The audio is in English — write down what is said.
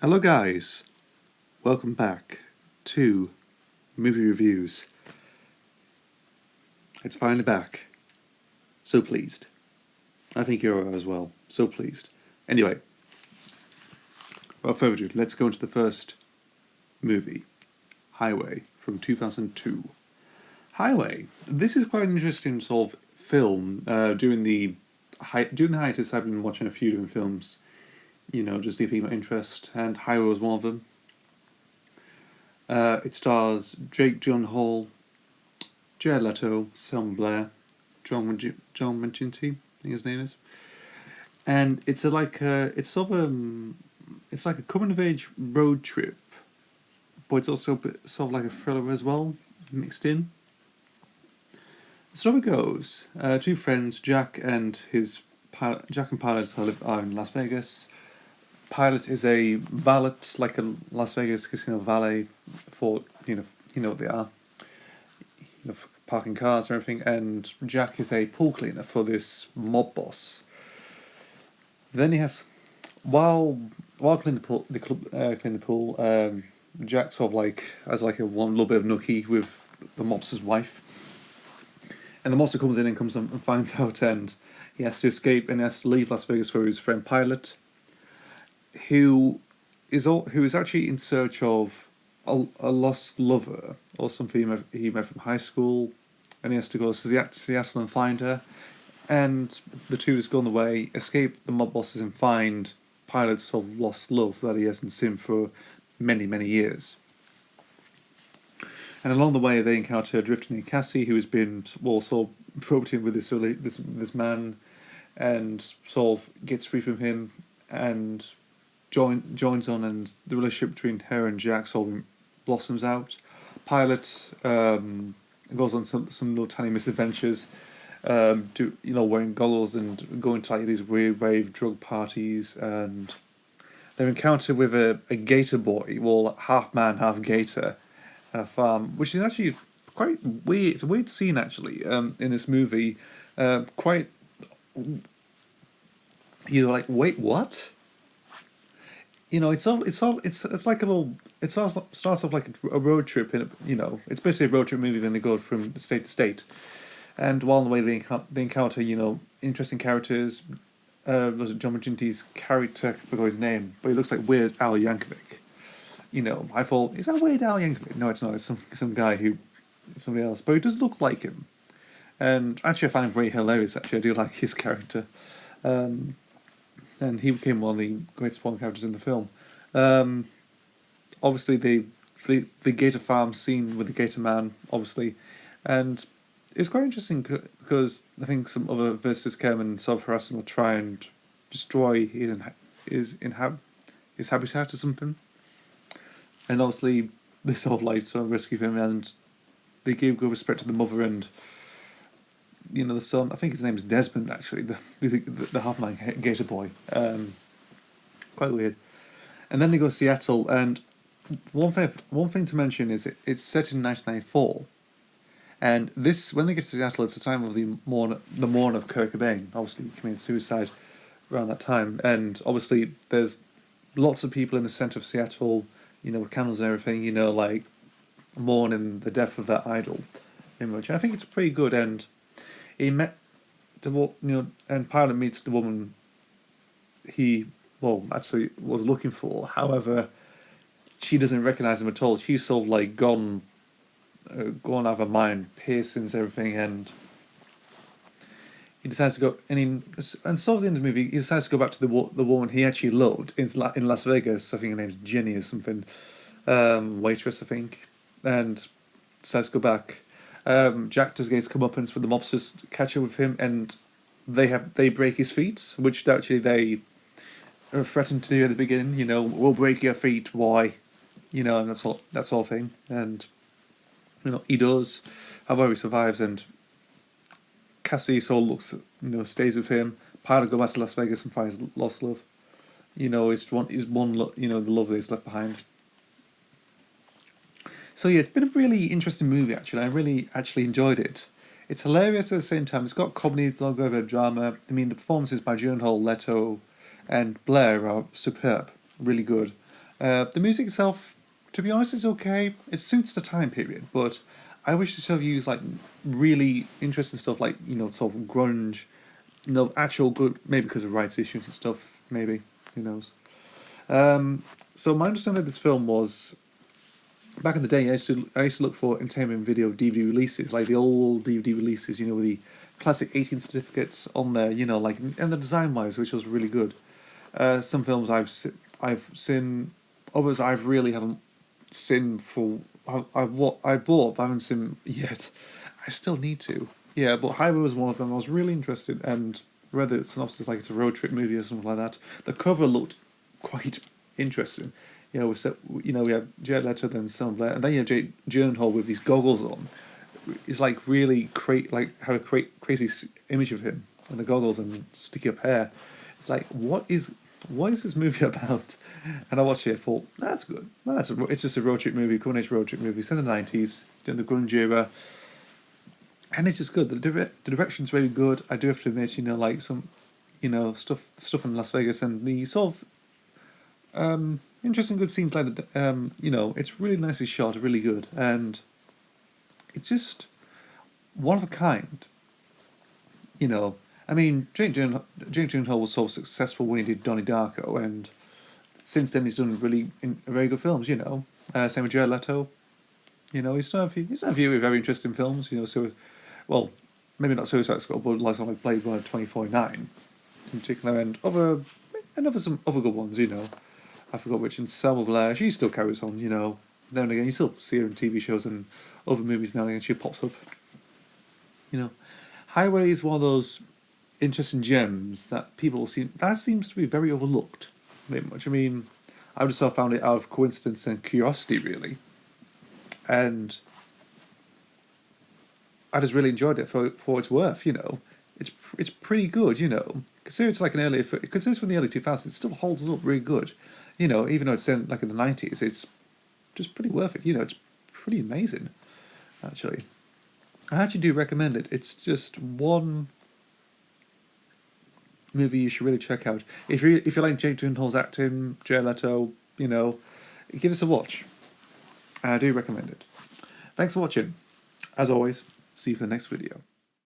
Hello, guys. Welcome back to Movie Reviews. It's finally back. So pleased. I think you are as well. So pleased. Anyway, without further ado, let's go into the first movie, Highway, from 2002. Highway. This is quite an interesting sort of film. During the hiatus, I've been watching a few different films, just to pique my interest, and Highway was one of them. It stars Jake Gyllenhaal, Jared Leto, Selma Blair, John Mancinti, I think his name is, and it's like a coming of age road trip, but it's also sort of like a thriller as well, mixed in. The story goes: two friends, Jack and Pilot, are in Las Vegas. Pilot is a valet, like a Las Vegas casino valet for you know what they are, parking cars and everything. And Jack is a pool cleaner for this mob boss. Then he has, while cleaning the pool, Jack sort of like has like a one little bit of nookie with the mobster's wife, and the mobster comes in and finds out, and he has to escape and he has to leave Las Vegas for his friend Pilot, who is actually in search of a lost lover or something he met from high school, and he has to go to Seattle and find her. And the two just go on the way, escape the mob bosses, and find Pilot's sort of lost love that he hasn't seen for many, many years. And along the way, they encounter Drifter named Cassie, who has been sort of roped in with this man, and sort of gets free from him, and joins on, and the relationship between her and Jack sort of blossoms out. Pilot goes on some little tiny misadventures, wearing goggles and going to like these weird rave drug parties, and they're encountered with a gator boy, half man, half gator, at a farm, which is actually quite weird. It's a weird scene actually in this movie. Quite, like, wait, what? It's like a little. It starts off like a road trip. It's basically a road trip movie. Then they go from state to state, and while on the way they encounter interesting characters. Was it John Maginty's character? I forgot his name, but he looks like Weird Al Yankovic. I thought, is that Weird Al Yankovic? No, it's not. It's some guy somebody else, but he does look like him. And actually, I find him very hilarious. Actually, I do like his character. And he became one of the great supporting characters in the film. Obviously, the Gator Farm scene with the Gator Man, obviously, and it's quite interesting because I think some other visitors came and sort of harass him or try and destroy his habitat or something. And obviously, they sort of rescue him, and they give good respect to the mother and the son. I think his name is Desmond, actually, the half-man gator boy. Quite weird. And then they go to Seattle, and one thing to mention is it's set in 1994, and when they get to Seattle, it's the time of the mourn of Kurt Cobain. Obviously, he committed suicide around that time, and obviously there's lots of people in the center of Seattle, with candles and everything, like mourning the death of their idol, very much. And I think it's pretty good, and he met and Pilot meets the woman he actually was looking for. However, she doesn't recognize him at all. She's sort of like gone out of her mind, piercings, everything, and he decides to go. And sort of the end of the movie, he decides to go back to the woman he actually loved in Las Vegas. I think her name's Jenny or something, waitress, I think, and decides to go back. Jack does get his comeuppance with the mobsters catch up with him, and they break his feet, which actually they threatened to do at the beginning. We'll break your feet. Why? And that sort of thing. And he does. However, he survives, and Cassie sort of stays with him. Pilot goes back to Las Vegas and finds lost love. Is one the love that he's left behind. So yeah, it's been a really interesting movie actually. I really actually enjoyed it. It's hilarious at the same time. It's got comedy, it's got a bit of drama. The performances by Gyllenhaal, Leto, and Blair are superb, really good. The music itself, to be honest, is okay. It suits the time period, but I wish to sort of use like really interesting stuff, like sort of grunge, actual good, maybe because of rights issues and stuff. Maybe, who knows? So my understanding of this film was back in the day. I used to look for entertainment video DVD releases, like the old DVD releases, with the classic 18 certificates on there, like and the design wise, which was really good. Some films I've seen, others I've really haven't seen for. I bought, but I haven't seen yet. I still need to. Yeah, but Highway was one of them. I was really interested and read the synopsis like it's a road trip movie or something like that. The cover looked quite interesting. We have Jared Leto, then Sam Blair, and then you have Jake Gyllenhaal with these goggles on. It's like really had a crazy image of him and the goggles and sticky up hair. It's like what is this movie about? And I watched it. I thought that's good. It's just a road trip movie, coming age road trip movie. It's in the 90s, during the grunge era, and it's just good. The direction's really good. I do have to admit, like some, stuff in Las Vegas and the sort of interesting, good scenes like it's really nicely shot, really good, and it's just one of a kind. I mean, Jake Gyllenhaal was so successful when he did Donnie Darko, and since then he's done very good films. Same with Jared Leto. He's done a few very interesting films. So, well, maybe not Suicide Squad, but like something like Blade Runner 2049 in particular, and some other good ones. I forgot which. And Selma Blair, she still carries on. Now and again, you still see her in TV shows and other movies now and again. She pops up. Highway is one of those interesting gems that seems to be very overlooked. Very much. I mean, I just sort of found it out of coincidence and curiosity, really, and I just really enjoyed it for what it's worth. It's pretty good. Consider it's like consider it's from the early 2000s. It still holds up really good. Even though it's in like in the 90s, it's just pretty worth it. It's pretty amazing, actually. I actually do recommend it. It's just one movie you should really check out. If you like Jake Gyllenhaal's acting, Jared Leto, give us a watch. I do recommend it. Thanks for watching. As always, see you for the next video.